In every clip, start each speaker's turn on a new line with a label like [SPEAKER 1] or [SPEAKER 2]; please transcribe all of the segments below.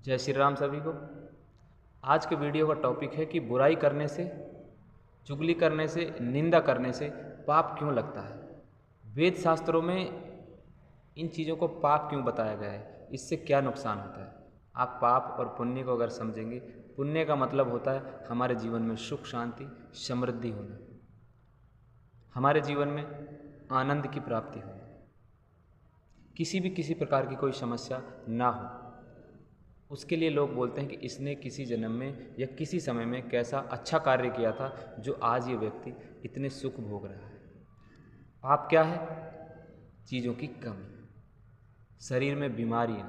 [SPEAKER 1] जय श्री राम सभी को। आज के वीडियो का टॉपिक है कि बुराई करने से, चुगली करने से, निंदा करने से पाप क्यों लगता है। वेद शास्त्रों में इन चीज़ों को पाप क्यों बताया गया है, इससे क्या नुकसान होता है। आप पाप और पुण्य को अगर समझेंगे, पुण्य का मतलब होता है हमारे जीवन में सुख शांति समृद्धि होना, हमारे जीवन में आनंद की प्राप्ति होना, किसी प्रकार की कोई समस्या ना हो। उसके लिए लोग बोलते हैं कि इसने किसी जन्म में या किसी समय में कैसा अच्छा कार्य किया था जो आज ये व्यक्ति इतने सुख भोग रहा है। पाप क्या है? चीज़ों की कमी, शरीर में बीमारियां,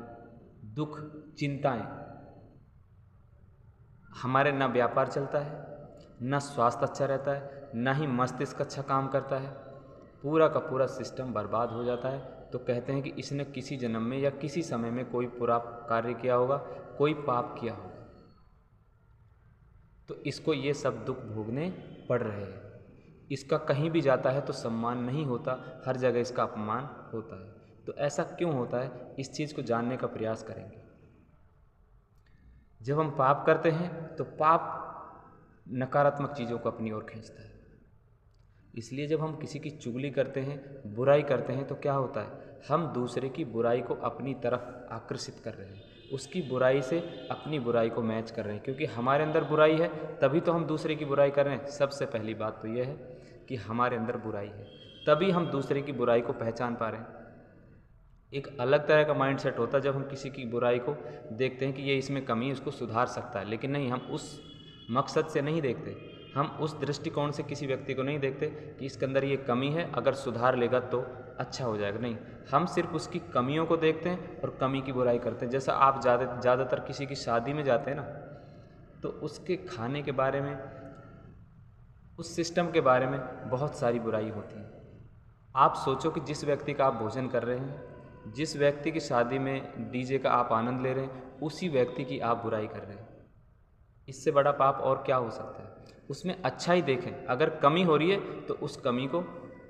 [SPEAKER 1] दुख, चिंताएं। हमारे ना व्यापार चलता है, ना स्वास्थ्य अच्छा रहता है, ना ही मस्तिष्क अच्छा काम करता है, पूरा का पूरा सिस्टम बर्बाद हो जाता है। तो कहते हैं कि इसने किसी जन्म में या किसी समय में कोई बुरा कार्य किया होगा, कोई पाप किया होगा, तो इसको ये सब दुख भोगने पड़ रहे हैं। इसका कहीं भी जाता है तो सम्मान नहीं होता, हर जगह इसका अपमान होता है। तो ऐसा क्यों होता है, इस चीज़ को जानने का प्रयास करेंगे। जब हम पाप करते हैं तो पाप नकारात्मक चीज़ों को अपनी ओर खींचता है। इसलिए जब हम किसी की चुगली करते हैं, बुराई करते हैं, तो क्या होता है, हम दूसरे की बुराई को अपनी तरफ आकर्षित कर रहे हैं, उसकी बुराई से अपनी बुराई को मैच कर रहे हैं। क्योंकि हमारे अंदर बुराई है तभी तो हम दूसरे की बुराई कर रहे हैं। सबसे पहली बात तो यह है कि हमारे अंदर बुराई है, तभी हम दूसरे की बुराई को पहचान पा रहे हैं। एक अलग तरह का माइंडसेट होता है जब हम किसी की बुराई को देखते हैं कि ये इसमें कमी है, उसको सुधार सकता है। लेकिन नहीं, हम उस मकसद से नहीं देखते, हम उस दृष्टिकोण से किसी व्यक्ति को नहीं देखते कि इसके अंदर ये कमी है, अगर सुधार लेगा तो अच्छा हो जाएगा। नहीं, हम सिर्फ उसकी कमियों को देखते हैं और कमी की बुराई करते हैं। जैसा आप ज़्यादातर किसी की शादी में जाते हैं ना, तो उसके खाने के बारे में, उस सिस्टम के बारे में बहुत सारी बुराई होती है। आप सोचो कि जिस व्यक्ति का आप भोजन कर रहे हैं, जिस व्यक्ति की शादी में डीजे का आप आनंद ले रहे हैं, उसी व्यक्ति की आप बुराई कर रहे हैं। इससे बड़ा पाप और क्या हो सकता है। उसमें अच्छा ही देखें, अगर कमी हो रही है तो उस कमी को,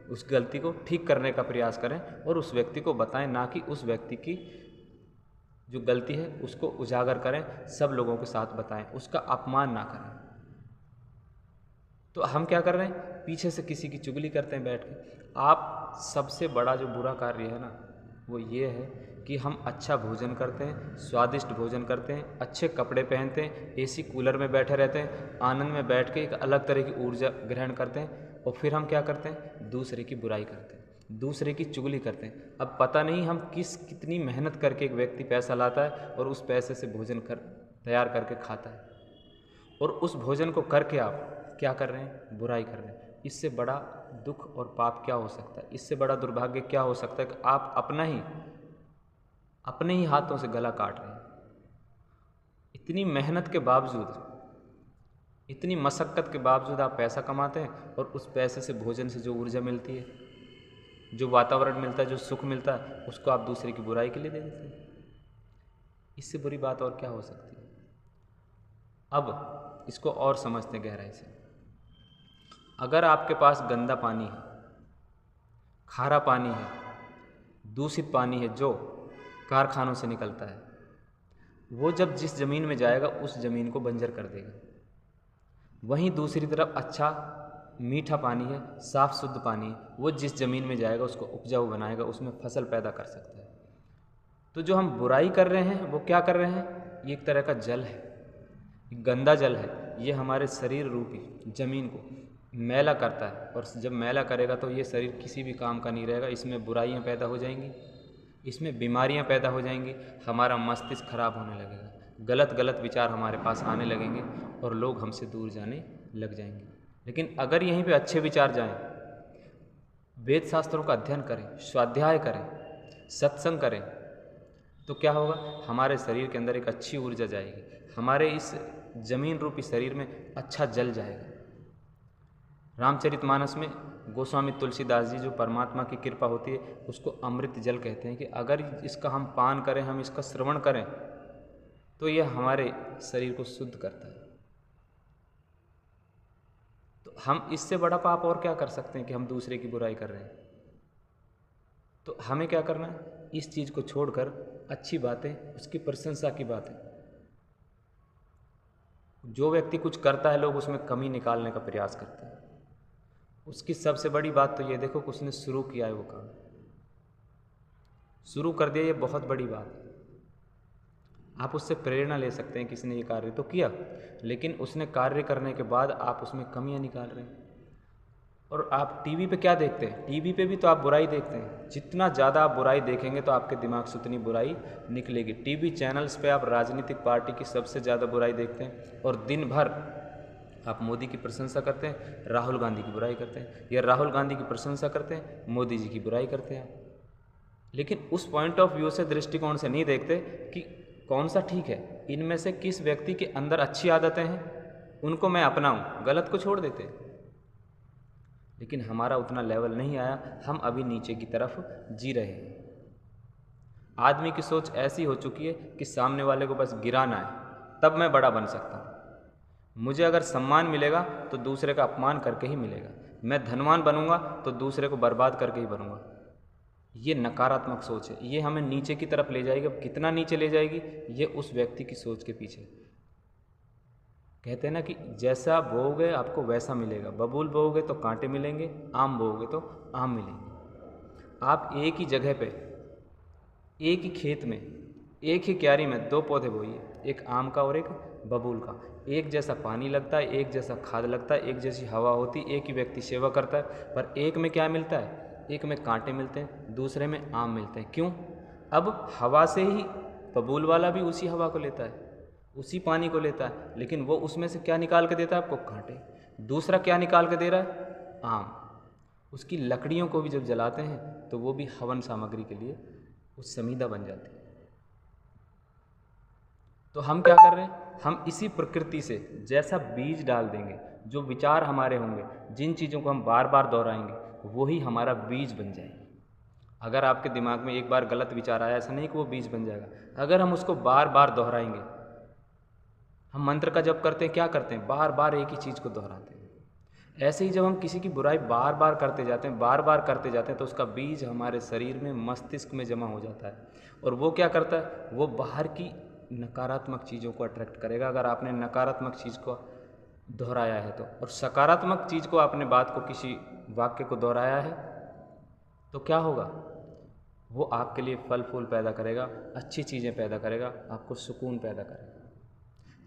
[SPEAKER 1] उस गलती को ठीक करने का प्रयास करें और उस व्यक्ति को बताएं, ना कि उस व्यक्ति की जो गलती है उसको उजागर करें, सब लोगों के साथ बताएं, उसका अपमान ना करें। तो हम क्या कर रहे हैं, पीछे से किसी की चुगली करते हैं बैठ के। आप सबसे बड़ा जो बुरा कार्य है ना, वो ये है कि हम अच्छा भोजन करते हैं, स्वादिष्ट भोजन करते हैं, अच्छे कपड़े पहनते हैं, एसी कूलर में बैठे रहते हैं, आनंद में बैठ के एक अलग तरह की ऊर्जा ग्रहण करते हैं, और फिर हम क्या करते हैं, दूसरे की बुराई करते हैं, दूसरे की चुगली करते हैं। अब पता नहीं हम कितनी मेहनत करके एक व्यक्ति पैसा लाता है और उस पैसे से भोजन तैयार करके खाता है, और उस भोजन को करके आप क्या कर रहे हैं, बुराई कर रहे हैं। इससे बड़ा दुख और पाप क्या हो सकता है, इससे बड़ा दुर्भाग्य क्या हो सकता है कि आप अपने ही हाथों से गला काट रहे हैं। इतनी मेहनत के बावजूद, इतनी मशक्क़त के बावजूद आप पैसा कमाते हैं, और उस पैसे से, भोजन से जो ऊर्जा मिलती है, जो वातावरण मिलता है, जो सुख मिलता है, उसको आप दूसरे की बुराई के लिए दे देते हैं। इससे बुरी बात और क्या हो सकती है। अब इसको और समझते हैं गहराई से। अगर आपके पास गंदा पानी है, खारा पानी है, दूषित पानी है जो कारखानों से निकलता है, वो जब जिस ज़मीन में जाएगा उस ज़मीन को बंजर कर देगा। वहीं दूसरी तरफ अच्छा मीठा पानी है, साफ़ शुद्ध पानी है, वो जिस ज़मीन में जाएगा उसको उपजाऊ बनाएगा, उसमें फसल पैदा कर सकता है। तो जो हम बुराई कर रहे हैं वो क्या कर रहे हैं, ये एक तरह का जल है, गंदा जल है। ये हमारे शरीर रूपी ज़मीन को मैला करता है, और जब मैला करेगा तो ये शरीर किसी भी काम का नहीं रहेगा। इसमें बुराइयां पैदा हो जाएंगी, इसमें बीमारियां पैदा हो जाएंगी, हमारा मस्तिष्क खराब होने लगेगा, गलत गलत विचार हमारे पास आने लगेंगे और लोग हमसे दूर जाने लग जाएंगे। लेकिन अगर यहीं पे अच्छे विचार जाएं, वेद शास्त्रों का अध्ययन करें, स्वाध्याय करें, सत्संग करें, तो क्या होगा, हमारे शरीर के अंदर एक अच्छी ऊर्जा जाएगी, हमारे इस जमीन रूपी शरीर में अच्छा जल जाएगा। रामचरितमानस में गोस्वामी तुलसीदास जी, जो परमात्मा की कृपा होती है, उसको अमृत जल कहते हैं कि अगर इसका हम पान करें, हम इसका श्रवण करें, तो यह हमारे शरीर को शुद्ध करता है। तो हम इससे बड़ा पाप और क्या कर सकते हैं कि हम दूसरे की बुराई कर रहे हैं। तो हमें क्या करना है, इस चीज़ को छोड़कर अच्छी बातें, उसकी प्रशंसा की बातें, जो व्यक्ति कुछ करता है लोग उसमें कमी निकालने का प्रयास करते हैं। उसकी सबसे बड़ी बात तो ये देखो कि उसने शुरू किया है, वो काम शुरू कर दिया, ये बहुत बड़ी बात है। आप उससे प्रेरणा ले सकते हैं, किसी ने ये कार्य तो किया लेकिन उसने कार्य करने के बाद आप उसमें कमियां निकाल रहे हैं। और आप टीवी पे क्या देखते हैं? टीवी पे भी तो आप बुराई देखते हैं। जितना ज़्यादा आप बुराई देखेंगे तो आपके दिमाग से उतनी बुराई निकलेगी। टीवी चैनल्स पे आप राजनीतिक पार्टी की सबसे ज़्यादा बुराई देखते हैं और दिन भर आप मोदी की प्रशंसा करते हैं, राहुल गांधी की बुराई करते हैं, या राहुल गांधी की प्रशंसा करते हैं, मोदी जी की बुराई करते हैं आप। लेकिन उस पॉइंट ऑफ व्यू से, दृष्टिकोण से नहीं देखते कि कौन सा ठीक है, इनमें से किस व्यक्ति के अंदर अच्छी आदतें हैं उनको मैं अपनाऊं, गलत को छोड़ देते। लेकिन हमारा उतना लेवल नहीं आया, हम अभी नीचे की तरफ जी रहे हैं। आदमी की सोच ऐसी हो चुकी है कि सामने वाले को बस गिराना है, तब मैं बड़ा बन सकता हूँ। मुझे अगर सम्मान मिलेगा तो दूसरे का अपमान करके ही मिलेगा, मैं धनवान बनूंगा तो दूसरे को बर्बाद करके ही बनूंगा। ये नकारात्मक सोच है, ये हमें नीचे की तरफ ले जाएगी। अब कितना नीचे ले जाएगी, ये उस व्यक्ति की सोच के पीछे। कहते हैं ना कि जैसा बोओगे आपको वैसा मिलेगा। बबूल बोओगे तो कांटे मिलेंगे, आम बोओगे तो आम मिलेंगे। आप एक ही जगह पे, एक ही खेत में, एक ही क्यारी में 2 पौधे बोइए, एक आम का और एक बबूल का। एक जैसा पानी लगता है, एक जैसा खाद लगता है, एक जैसी हवा होती, एक ही व्यक्ति सेवा करता है, पर एक में क्या मिलता है? एक में कांटे मिलते हैं, दूसरे में आम मिलते हैं। क्यों? अब हवा से ही बबूल वाला भी उसी हवा को लेता है, उसी पानी को लेता है, लेकिन वो उसमें से क्या निकाल के देता है आपको? कांटे। दूसरा क्या निकाल के दे रहा है? आम। उसकी लकड़ियों को भी जब जलाते हैं तो वो भी हवन सामग्री के लिए उस समीदा बन जाती है। तो हम क्या कर रहे हैं? हम इसी प्रकृति से जैसा बीज डाल देंगे, जो विचार हमारे होंगे, जिन चीज़ों को हम बार बार दोहराएंगे, वही हमारा बीज बन जाएगी। अगर आपके दिमाग में एक बार गलत विचार आया, ऐसा नहीं कि वो बीज बन जाएगा। अगर हम उसको बार बार दोहराएंगे, हम मंत्र का जप करते हैं, क्या करते हैं? बार बार एक ही चीज़ को दोहराते हैं। ऐसे ही जब हम किसी की बुराई बार बार करते जाते हैं, बार बार करते जाते हैं, तो उसका बीज हमारे शरीर में, मस्तिष्क में जमा हो जाता है। और वो क्या करता है? वो बाहर की नकारात्मक चीज़ों को अट्रैक्ट करेगा, अगर आपने नकारात्मक चीज़ को दोहराया है तो। और सकारात्मक चीज़ को, आपने बात को, किसी वाक्य को दोहराया है तो क्या होगा? वो आपके लिए फल फूल पैदा करेगा, अच्छी चीज़ें पैदा करेगा, आपको सुकून पैदा करेगा,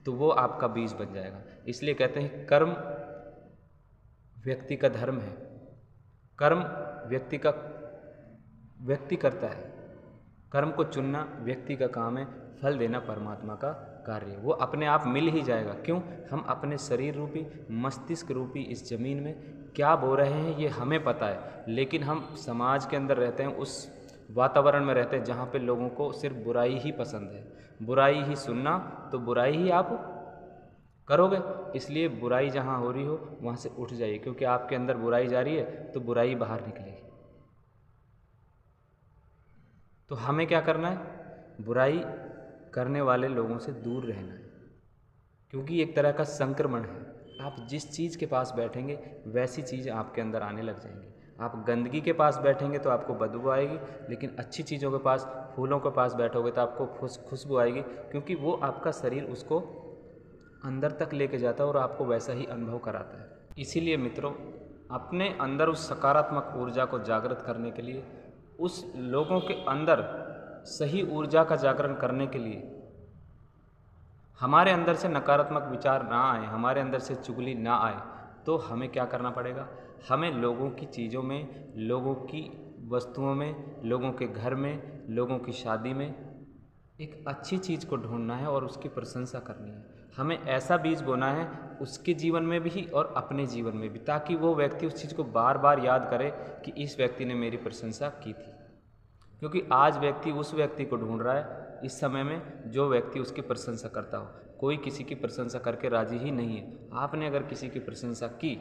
[SPEAKER 1] तो वो आपका बीज बन जाएगा। इसलिए कहते हैं कर्म व्यक्ति का धर्म है। कर्म व्यक्ति करता है, कर्म को चुनना व्यक्ति का काम है, फल देना परमात्मा का कार्य है। वो अपने आप मिल ही जाएगा। क्यों? हम अपने शरीर रूपी, मस्तिष्क रूपी इस ज़मीन में क्या बो रहे हैं ये हमें पता है, लेकिन हम समाज के अंदर रहते हैं, उस वातावरण में रहते हैं जहाँ पे लोगों को सिर्फ बुराई ही पसंद है, बुराई ही सुनना, तो बुराई ही आप करोगे। इसलिए बुराई जहाँ हो रही हो वहाँ से उठ जाइए, क्योंकि आपके अंदर बुराई जा रही है तो बुराई बाहर निकलेगी। तो हमें क्या करना है? बुराई करने वाले लोगों से दूर रहना है, क्योंकि एक तरह का संक्रमण है। आप जिस चीज़ के पास बैठेंगे वैसी चीज़ आपके अंदर आने लग जाएंगी। आप गंदगी के पास बैठेंगे तो आपको बदबू आएगी, लेकिन अच्छी चीज़ों के पास, फूलों के पास बैठोगे तो आपको खुशबू आएगी, क्योंकि वो आपका शरीर उसको अंदर तक लेके जाता है और आपको वैसा ही अनुभव कराता है। इसीलिए मित्रों, अपने अंदर उस सकारात्मक ऊर्जा को जागृत करने के लिए, उस लोगों के अंदर सही ऊर्जा का जागरण करने के लिए, हमारे अंदर से नकारात्मक विचार ना आए, हमारे अंदर से चुगली ना आए, तो हमें क्या करना पड़ेगा? हमें लोगों की चीज़ों में, लोगों की वस्तुओं में, लोगों के घर में, लोगों की शादी में एक अच्छी चीज़ को ढूंढना है और उसकी प्रशंसा करनी है। हमें ऐसा बीज बोना है उसके जीवन में भी और अपने जीवन में भी, ताकि वो व्यक्ति उस चीज़ को बार बार याद करे कि इस व्यक्ति ने मेरी प्रशंसा की थी। क्योंकि आज व्यक्ति उस व्यक्ति को ढूंढ रहा है इस समय में जो व्यक्ति उसकी प्रशंसा करता हो। कोई किसी की प्रशंसा करके राजी ही नहीं है। आपने अगर किसी की प्रशंसा की,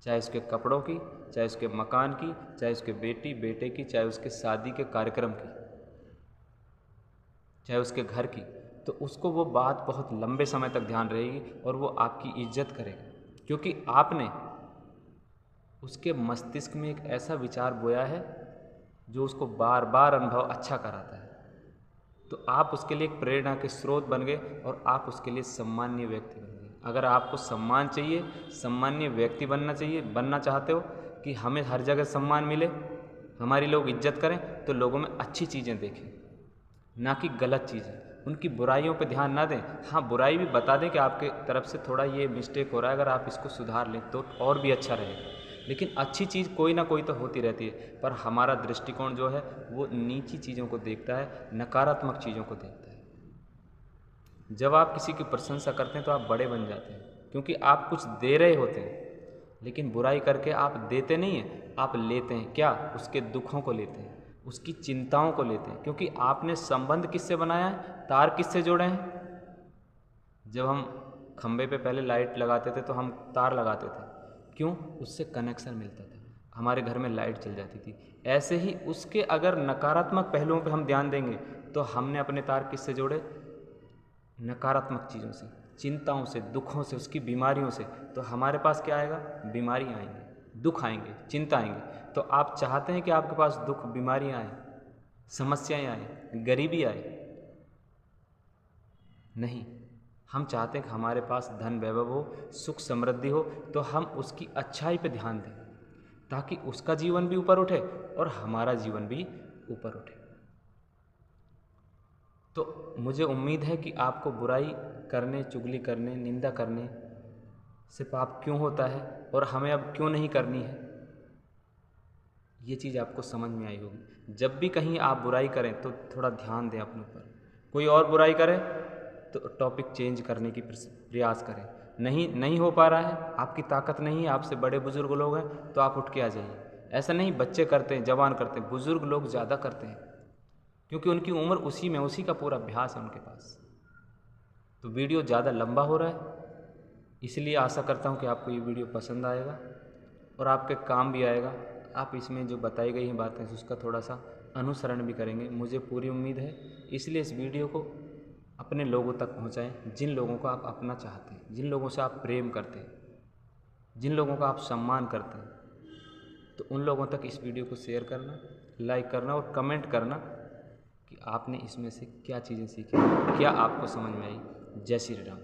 [SPEAKER 1] चाहे उसके कपड़ों की, चाहे उसके मकान की, चाहे उसके बेटी बेटे की, चाहे उसके शादी के कार्यक्रम की, चाहे उसके घर की, तो उसको वो बात बहुत लंबे समय तक ध्यान रहेगी और वो आपकी इज्जत करेगा, क्योंकि आपने उसके मस्तिष्क में एक ऐसा विचार बोया है जो उसको बार बार अनुभव अच्छा कराता है। तो आप उसके लिए एक प्रेरणा के स्रोत बन गए और आप उसके लिए सम्मानीय व्यक्ति बन गए। अगर आपको सम्मान चाहिए, सम्मानीय व्यक्ति बनना चाहते हो कि हमें हर जगह सम्मान मिले, हमारी लोग इज्जत करें, तो लोगों में अच्छी चीज़ें देखें, ना कि गलत चीज़ें। उनकी बुराइयों पे ध्यान ना दें। हाँ, बुराई भी बता दें कि आपके तरफ से थोड़ा ये मिस्टेक हो रहा है, अगर आप इसको सुधार लें तो और भी अच्छा रहेगा। लेकिन अच्छी चीज़ कोई ना कोई तो होती रहती है, पर हमारा दृष्टिकोण जो है वो नीची चीज़ों को देखता है, नकारात्मक चीज़ों को देखता है। जब आप किसी की प्रशंसा करते हैं तो आप बड़े बन जाते हैं, क्योंकि आप कुछ दे रहे होते हैं। लेकिन बुराई करके आप देते नहीं हैं, आप लेते हैं। क्या? उसके दुखों को लेते हैं, उसकी चिंताओं को लेते हैं, क्योंकि आपने संबंध किससे बनाया है, तार किससे जोड़े हैं। जब हम खंबे पे पहले लाइट लगाते थे तो हम तार लगाते थे, क्यों? उससे कनेक्शन मिलता था, हमारे घर में लाइट चल जाती थी। ऐसे ही उसके अगर नकारात्मक पहलुओं पे हम ध्यान देंगे तो हमने अपने तार किससे जोड़े? नकारात्मक चीज़ों से, चिंताओं से, दुखों से, उसकी बीमारियों से। तो हमारे पास क्या आएगा? बीमारियाँ आएंगी, दुख आएंगे, चिंता आएंगे। तो आप चाहते हैं कि आपके पास दुख, बीमारियाँ आए, समस्याएं आए, गरीबी आए? नहीं, हम चाहते हैं कि हमारे पास धन वैभव हो, सुख समृद्धि हो, तो हम उसकी अच्छाई पे ध्यान दें, ताकि उसका जीवन भी ऊपर उठे और हमारा जीवन भी ऊपर उठे। तो मुझे उम्मीद है कि आपको बुराई करने, चुगली करने, निंदा करने से पाप क्यों होता है और हमें अब क्यों नहीं करनी है, ये चीज़ आपको समझ में आई होगी। जब भी कहीं आप बुराई करें तो थोड़ा ध्यान दें अपने ऊपर। कोई और बुराई करे तो टॉपिक चेंज करने की प्रयास करें। नहीं हो पा रहा है, आपकी ताकत नहीं है, आपसे बड़े बुजुर्ग लोग हैं तो आप उठ के आ जाइए। ऐसा नहीं बच्चे करते हैं, जवान करते हैं, बुजुर्ग लोग ज़्यादा करते हैं, क्योंकि उनकी उम्र उसी का पूरा अभ्यास है उनके पास। तो वीडियो ज़्यादा लंबा हो रहा है, इसलिए आशा करता हूँ कि आपको ये वीडियो पसंद आएगा और आपके काम भी आएगा। आप इसमें जो बताई गई हैं बातें उसका थोड़ा सा अनुसरण भी करेंगे, मुझे पूरी उम्मीद है। इसलिए इस वीडियो को अपने लोगों तक पहुंचाएं, जिन लोगों को आप अपना चाहते हैं, जिन लोगों से आप प्रेम करते हैं, जिन लोगों का आप सम्मान करते हैं। तो उन लोगों तक इस वीडियो को शेयर करना, लाइक करना और कमेंट करना कि आपने इसमें से क्या चीज़ें सीखी, क्या आपको समझ में आई। जय श्री राम।